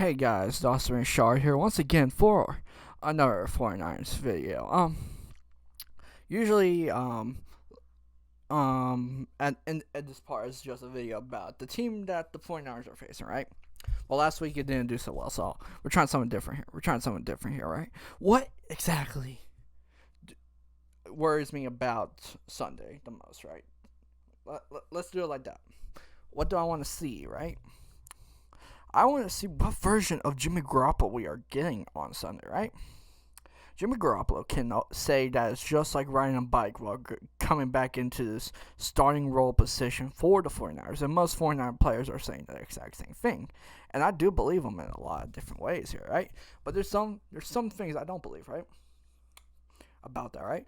Hey guys, Dawson and Shard here once again for another 49ers video. Usually, and this part is just a video about the team that the 49ers are facing, right? Well, last week it didn't do so well, so we're trying something different here. Right? What exactly worries me about Sunday the most, right? Let's do it like that. What do I want to see, right? I want to see what version of Jimmy Garoppolo we are getting on Sunday, right? Jimmy Garoppolo can say that it's just like riding a bike while coming back into this starting role position for the 49ers. And most 49 players are saying the exact same thing. And I do believe them in a lot of different ways here, right? But there's some things I don't believe, right? About that, right?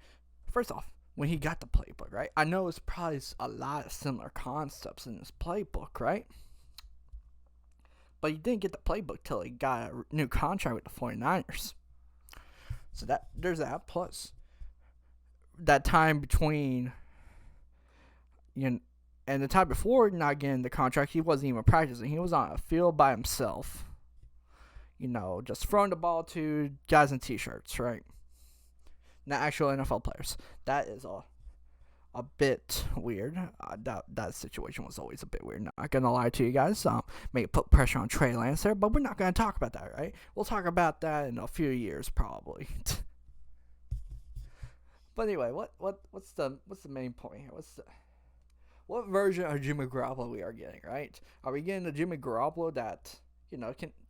First off, when he got the playbook, right? I know it's probably a lot of similar concepts in this playbook, right? But he didn't get the playbook till he got a new contract with the 49ers. So there's that. Plus, that time between, and the time before not getting the contract, he wasn't even practicing. He was on a field by himself. Just throwing the ball to guys in t-shirts, right? Not actual NFL players. That is a bit weird. That situation was always a bit weird. Not gonna lie to you guys. May put pressure on Trey there, but we're not gonna talk about that, right? We'll talk about that in a few years probably. But anyway, what's the main point here? What version of Jimmy Garoppolo we are getting, right? Are we getting the Jimmy Garoppolo that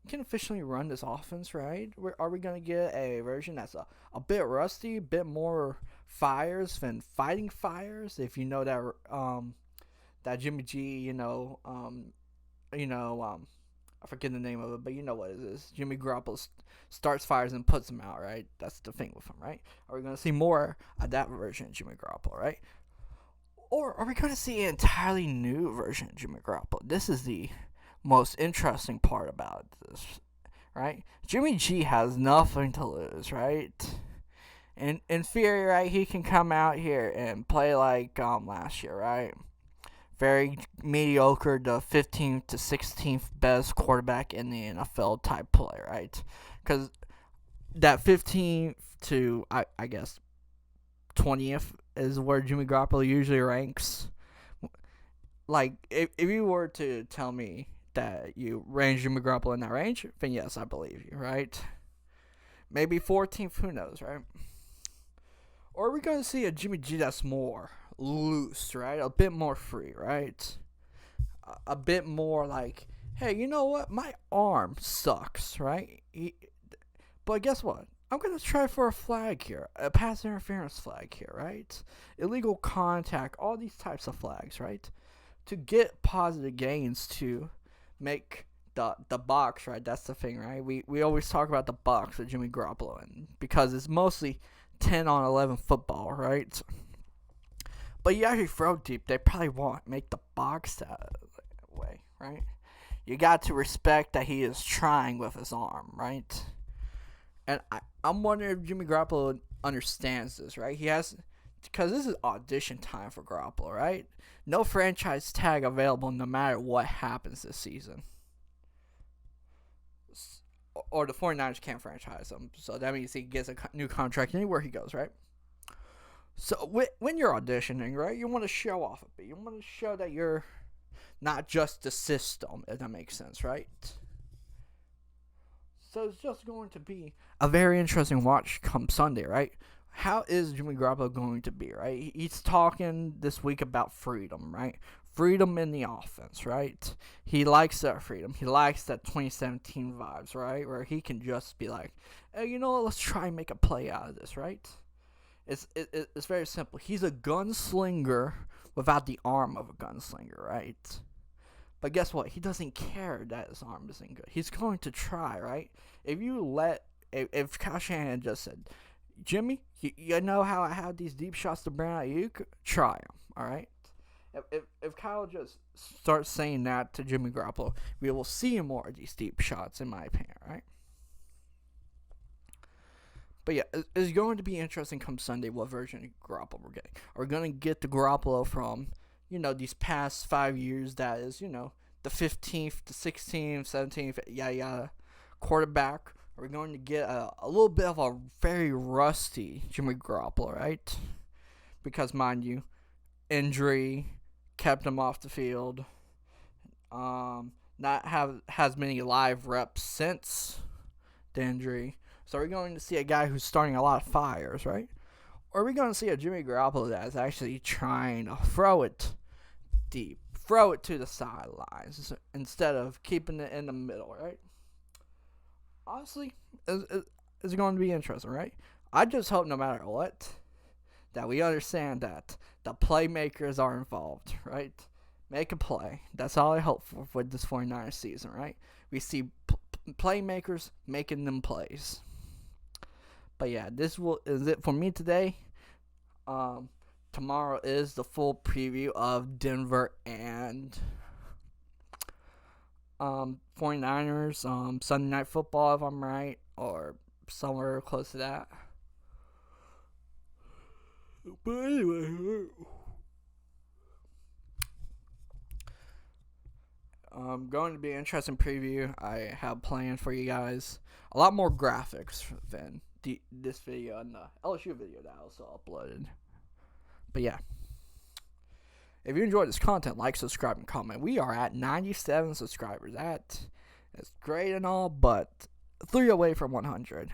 can officially run this offense, right? Are we going to get a version that's a bit rusty, a bit more fires than fighting fires? If you know that Jimmy G, I forget the name of it, but you know what it is. Jimmy Garoppolo starts fires and puts them out, right? That's the thing with him, right? Are we going to see more of that version of Jimmy Garoppolo, right? Or are we going to see an entirely new version of Jimmy Garoppolo? This is the most interesting part about this, right? Jimmy G has nothing to lose, right? In theory, right, he can come out here and play like last year, right? Very mediocre, the 15th to 16th best quarterback in the NFL type play, right? Because that 15th to, I guess, 20th is where Jimmy Garoppolo usually ranks. Like, if you were to tell me that you range Jimmy Garoppolo in that range, then yes, I believe you, right? Maybe 14th, who knows, right? Or are we going to see a Jimmy G that's more loose, right? A bit more free, right? A bit more like, hey, you know what? My arm sucks, right? But guess what? I'm going to try for a flag here, a pass interference flag here, right? Illegal contact, all these types of flags, right? To get positive gains to make the box, right? That's the thing, right? We always talk about the box with Jimmy Garoppolo, and because it's mostly 10 on 11 football, right? But you actually throw deep, they probably won't make the box that way, right? You got to respect that he is trying with his arm, right? And I'm wondering if Jimmy Garoppolo understands this, right? Because this is audition time for Garoppolo, right? No franchise tag available no matter what happens this season. Or the 49ers can't franchise him, so that means he gets a new contract anywhere he goes, right? So when you're auditioning, right, you want to show off a bit. You want to show that you're not just the system, if that makes sense, right? So it's just going to be a very interesting watch come Sunday, right? How is Jimmy Garoppolo going to be, right? He's talking this week about freedom, right? Freedom in the offense, right? He likes that freedom. He likes that 2017 vibes, right? Where he can just be like, hey, you know what? Let's try and make a play out of this, right? It's very simple. He's a gunslinger without the arm of a gunslinger, right? But guess what? He doesn't care that his arm isn't good. He's going to try, right? If Kyle Shanahan just said, Jimmy, you know how I have these deep shots to bring out you? Try them, all right? If Kyle just starts saying that to Jimmy Garoppolo, we will see more of these deep shots, in my opinion, right? But yeah, it's going to be interesting come Sunday what version of Garoppolo we're getting. Are we going to get the Garoppolo from, these past 5 years that is, the 15th, the 16th, 17th, yada yada? quarterback? Are we going to get a little bit of a very rusty Jimmy Garoppolo, right? Because, mind you, injury kept him off the field. Not have has many live reps since the injury. So we're going to see a guy who's starting a lot of fires, right? Or are we going to see a Jimmy Garoppolo that is actually trying to throw it deep, throw it to the sidelines instead of keeping it in the middle, right? Honestly, it's going to be interesting, right? I just hope no matter what that we understand that the playmakers are involved, right? Make a play. That's all I hope for this 49ers season, right? We see playmakers making them plays. But yeah, is it for me today. Tomorrow is the full preview of Denver and 49ers, Sunday Night Football, if I'm right, or somewhere close to that. But anyway, going to be an interesting preview. I have planned for you guys a lot more graphics than this video and the LSU video that I also uploaded. But yeah, if you enjoyed this content, like, subscribe, and comment. We are at 97 subscribers. That is great and all, but 3 away from 100.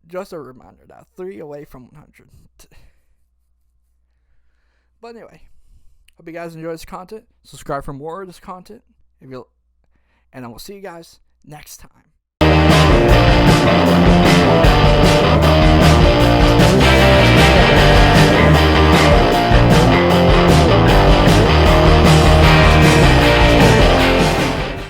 Just a reminder that 3 away from 100. But anyway, hope you guys enjoy this content. Subscribe for more of this content. And I will see you guys next time.